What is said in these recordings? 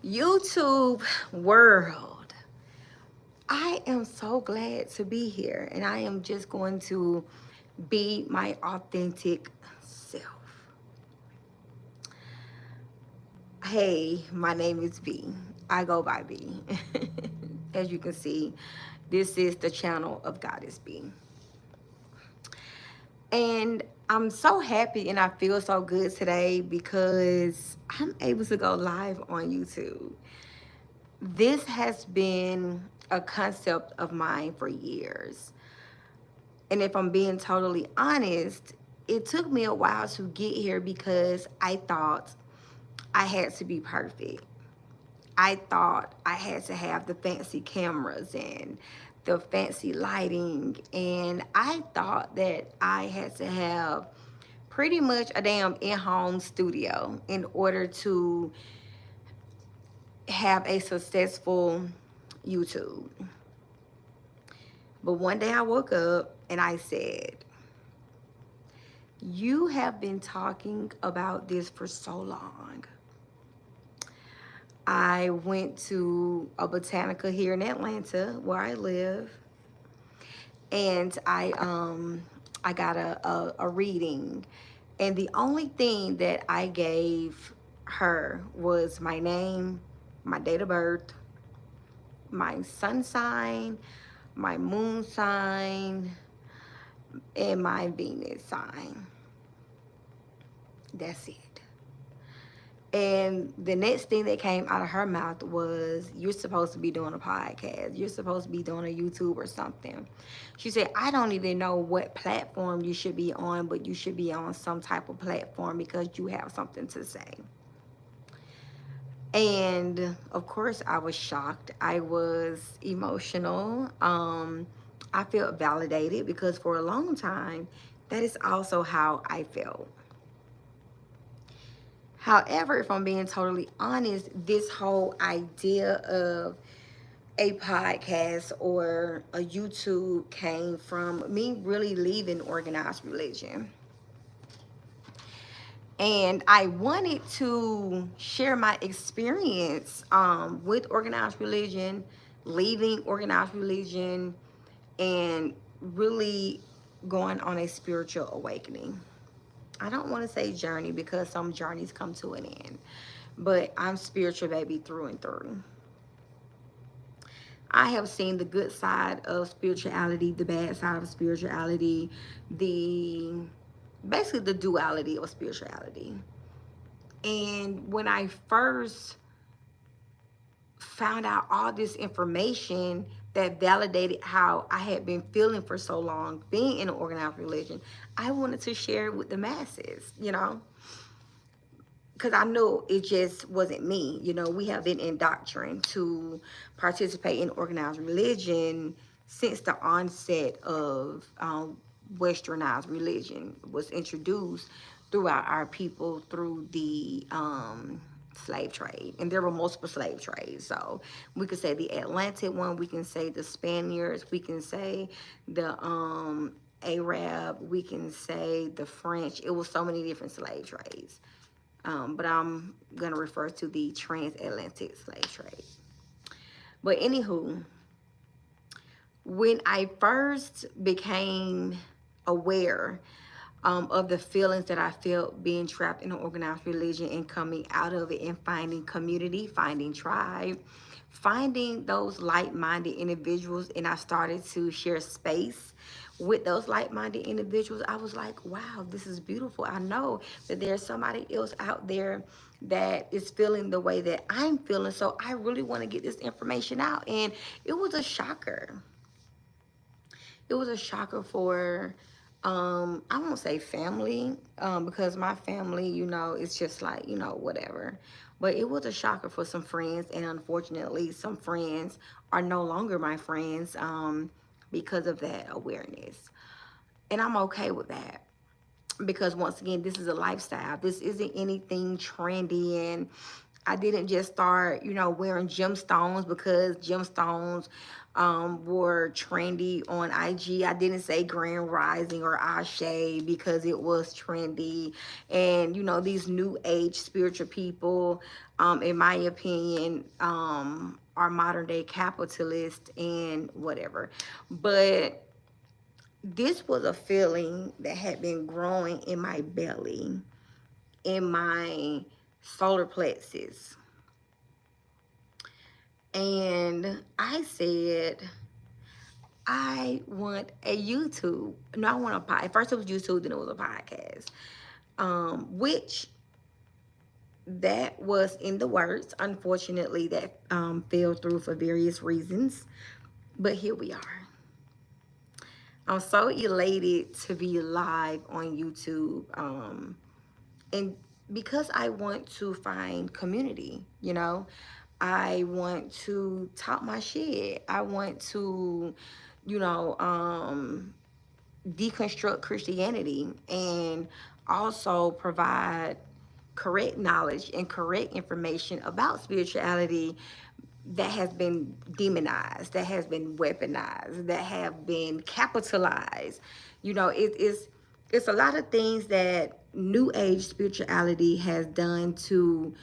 YouTube world. I am so glad to be here, and I am just going to be my authentic self. Hey, my name is B. I go by B. As you can see, this is the channel of Goddess B. And I'm so happy and I feel so good today because I'm able to go live on YouTube. This has been a concept of mine for years. And if I'm being totally honest, it took me a while to get here because I thought I had to be perfect. I thought I had to have the fancy cameras and the fancy lighting. And I thought that I had to have pretty much a damn in-home studio in order to have a successful YouTube. But one day I woke up and I said, you have been talking about this for so long. I went to a botanica here in Atlanta where I live, and I got a reading, and the only thing that I gave her was my name, my date of birth, my sun sign, my moon sign, and my Venus sign. That's it. And the next thing that came out of her mouth was, you're supposed to be doing a podcast. You're supposed to be doing a YouTube or something. She said, I don't even know what platform you should be on, but you should be on some type of platform because you have something to say. And of course, I was shocked. I was emotional. I felt validated because for a long time, that is also how I felt. However, if I'm being totally honest, this whole idea of a podcast or a YouTube came from me really leaving organized religion. And I wanted to share my experience with organized religion, leaving organized religion, and really going on a spiritual awakening. I don't want to say journey because some journeys come to an end, but I'm spiritual, baby, through and through. I have seen the good side of spirituality, the bad side of spirituality, the basically the duality of spirituality. And when I first found out all this information that validated how I had been feeling for so long, being in an organized religion, I wanted to share it with the masses, because I know it just wasn't me. We have been indoctrined to participate in organized religion since the onset of westernized religion was introduced throughout our people through the slave trade. And there were multiple slave trades. So we could say the Atlantic one, we can say the Spaniards, we can say the Arab, we can say the French. It was so many different slave trades. But I'm going to refer to the transatlantic slave trade. But anywho, when I first became aware of the feelings that I felt being trapped in an organized religion and coming out of it and finding community, finding tribe, finding those like-minded individuals, and I started to share space with those like-minded individuals, I was like, wow, this is beautiful. I know that there's somebody else out there that is feeling the way that I'm feeling, so I really want to get this information out. And it was a shocker. It was a shocker for I won't say family, because my family, it's just like, whatever. But it was a shocker for some friends, and unfortunately, some friends are no longer my friends because of that awareness. And I'm okay with that because once again, this is a lifestyle. This isn't anything trendy and I didn't just start, wearing gemstones because gemstones were trendy on IG. I didn't say Grand Rising or Ashe because it was trendy. And, these new age spiritual people, in my opinion, are modern day capitalists and whatever. But this was a feeling that had been growing in my belly, in my solar plexus. And I said, I want a YouTube. No, I want a podcast. First it was YouTube, then it was a podcast. Which that was in the works. Unfortunately, that fell through for various reasons. But here we are. I'm so elated to be live on YouTube. And because I want to find community, I want to talk my shit. I want to, you know, um, deconstruct Christianity and also provide correct knowledge and correct information about spirituality that has been demonized, that has been weaponized, that have been capitalized. It's a lot of things that new age spirituality has done to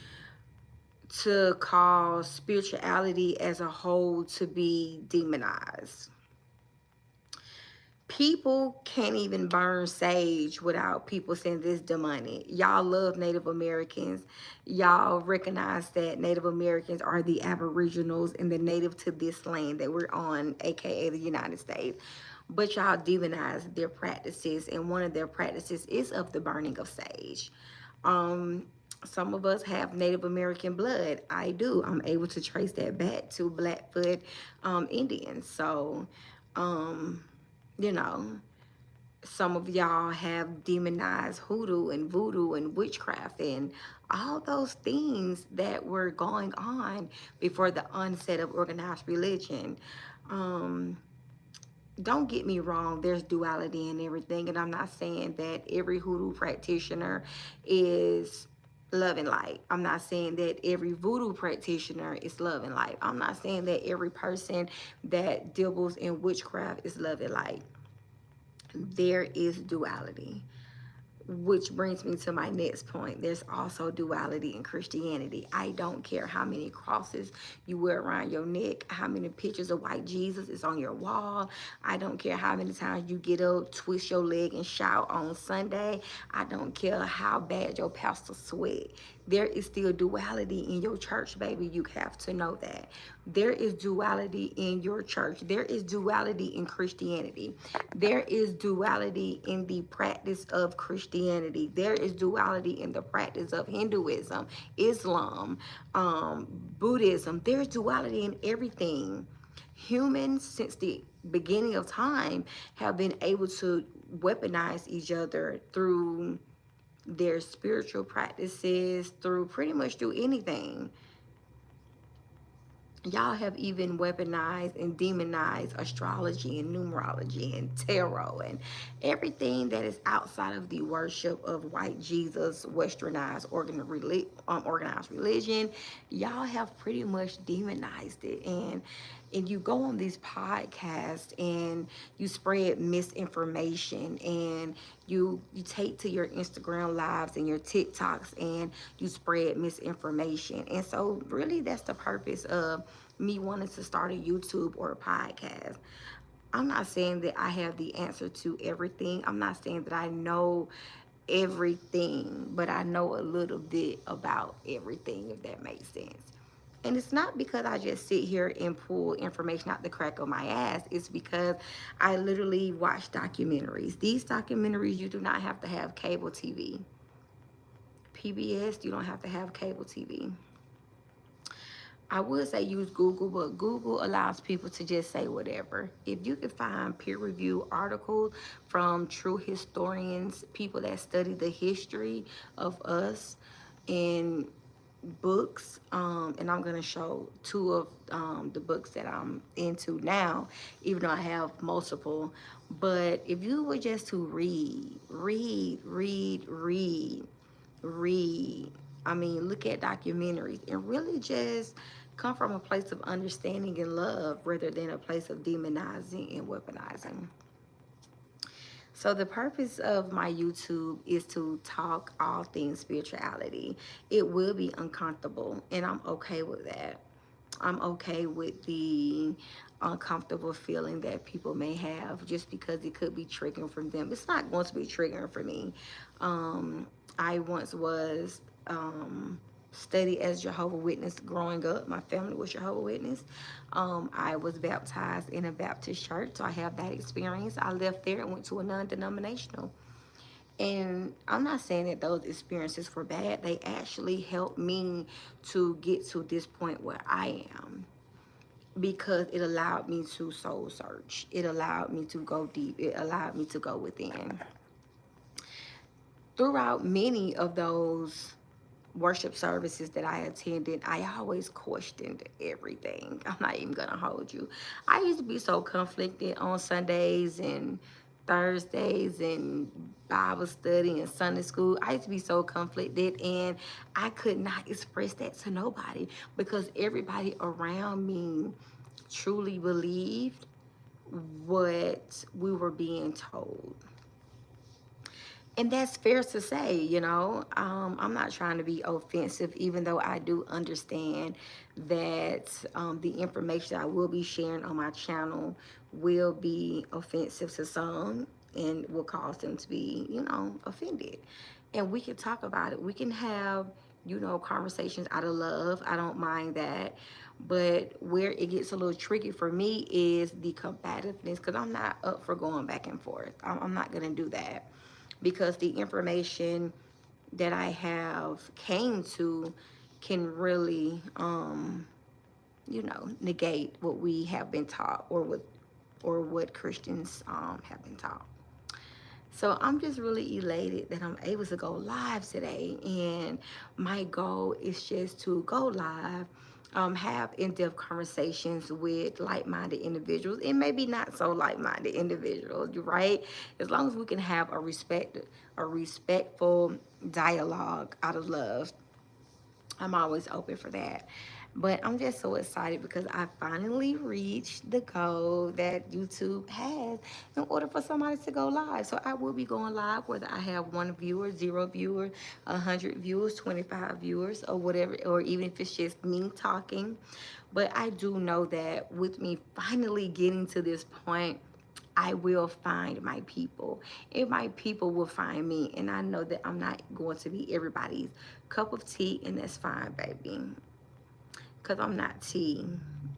cause spirituality as a whole to be demonized. People can't even burn sage without people saying this demonic. Y'all love Native Americans. Y'all recognize that Native Americans are the aboriginals and the native to this land that we're on, aka the United States. But y'all demonize their practices, and one of their practices is of the burning of sage. Um, some of us have Native American blood. I do. I'm able to trace that back to Blackfoot Indians. So, um, you know, some of y'all have demonized hoodoo and voodoo and witchcraft and all those things that were going on before the onset of organized religion. Um, don't get me wrong, there's duality in everything, and I'm not saying that every hoodoo practitioner is love and light. I'm not saying that every voodoo practitioner is love and light. I'm not saying that every person that dabbles in witchcraft is love and light. There is duality, which brings me to my next point. There's also duality in Christianity. I don't care how many crosses you wear around your neck, how many pictures of white Jesus is on your wall. I don't care how many times you get up, twist your leg, and shout on Sunday. I don't care how bad your pastor sweat. There is still duality in your church, baby. You have to know that. There is duality in your church. There is duality in Christianity. There is duality in the practice of Christianity. There is duality in the practice of Hinduism, Islam, Buddhism. There's duality in everything. Humans, since the beginning of time, have been able to weaponize each other through their spiritual practices, through pretty much through anything. Y'all have even weaponized and demonized astrology and numerology and tarot and everything that is outside of the worship of white Jesus, westernized organized religion. Y'all have pretty much demonized it. And you go on these podcasts and you spread misinformation, and you take to your Instagram lives and your TikToks and you spread misinformation. And so really that's the purpose of me wanting to start a YouTube or a podcast. I'm not saying that I have the answer to everything. I'm not saying that I know everything, but I know a little bit about everything, if that makes sense. And it's not because I just sit here and pull information out the crack of my ass. It's because I literally watch documentaries. These documentaries, you do not have to have cable TV. PBS, you don't have to have cable TV. I would say use Google, but Google allows people to just say whatever. If you can find peer-reviewed articles from true historians, people that study the history of us, in books, and I'm gonna show two of the books that I'm into now, even though I have multiple. But if you were just to read, I mean, look at documentaries and really just come from a place of understanding and love rather than a place of demonizing and weaponizing. So the purpose of my YouTube is to talk all things spirituality. It will be uncomfortable, and I'm okay with that. I'm okay with the uncomfortable feeling that people may have just because it could be triggering for them. It's not going to be triggering for me. I once was studied as Jehovah Witness growing up. My family was Jehovah Witness. I was baptized in a Baptist church, so I have that experience. I left there and went to a non-denominational. And I'm not saying that those experiences were bad. They actually helped me to get to this point where I am because it allowed me to soul search. It allowed me to go deep. It allowed me to go within. Throughout many of those worship services that I attended, I always questioned everything. I'm not even gonna hold you. I used to be so conflicted on Sundays and Thursdays and Bible study and Sunday school. I used to be so conflicted, and I could not express that to nobody because everybody around me truly believed what we were being told. And that's fair to say, you know. I'm not trying to be offensive, even though I do understand that the information I will be sharing on my channel will be offensive to some and will cause them to be, you know, offended. And we can talk about it. We can have, you know, conversations out of love. I don't mind that. But where it gets a little tricky for me is the combativeness because I'm not up for going back and forth. I'm not going to do that because the information that I have came to can really, you know, negate what we have been taught or what Christians have been taught. So I'm just really elated that I'm able to go live today. And my goal is just to go live, have in-depth conversations with like-minded individuals and maybe not so like-minded individuals, right? As long as we can have a respectful dialogue out of love, I'm always open for that. But I'm just so excited because I finally reached the goal that YouTube has in order for somebody to go live. So I will be going live whether I have 1 viewer, 0 viewers, 100 viewers, 25 viewers, or whatever, or even if it's just me talking. But I do know that with me finally getting to this point, I will find my people, and my people will find me. And I know that I'm not going to be everybody's cup of tea, and that's fine, baby. Because I'm not tea.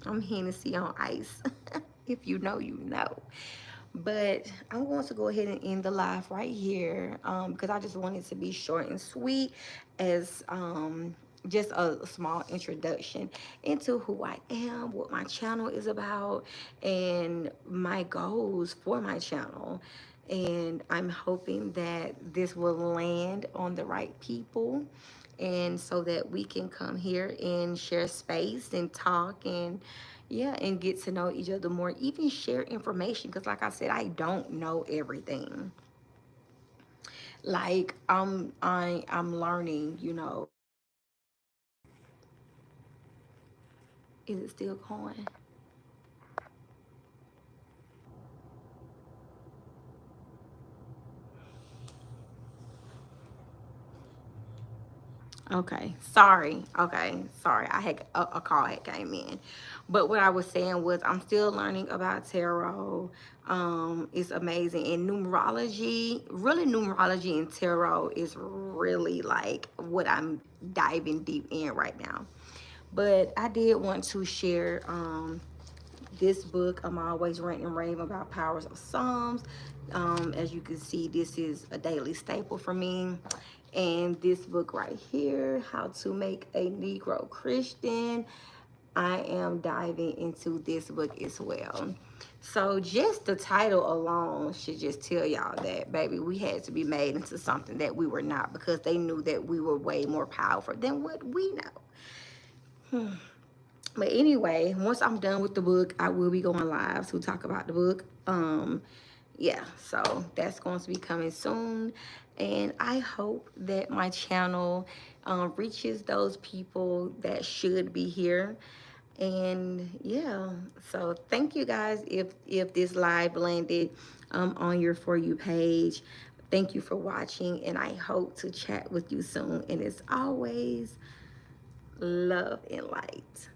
I'm Hennessy on ice. If you know, you know. But I'm going to go ahead and end the live right here because I just wanted to be short and sweet as just a small introduction into who I am, what my channel is about, and my goals for my channel. And I'm hoping that this will land on the right people and so that we can come here and share space and talk and yeah, and get to know each other more, even share information because like I said, I don't know everything. Like I'm learning, you know. Is it still going? Okay, sorry. Okay, sorry. I had a call had came in, but what I was saying was I'm still learning about tarot. It's amazing, and numerology. Really, numerology and tarot is really like what I'm diving deep in right now. But I did want to share this book. I'm always ranting and raving about Powers of Psalms. As you can see, this is a daily staple for me. And this book right here, How to Make a Negro Christian, I am diving into this book as well. So just the title alone should just tell y'all that, baby, we had to be made into something that we were not because they knew that we were way more powerful than what we know. But anyway, once I'm done with the book, I will be going live to talk about the book. Yeah, so that's going to be coming soon. And I hope that my channel reaches those people that should be here. And yeah, so thank you guys if this live landed on your For You page. Thank you for watching, and I hope to chat with you soon. And as always, love and light.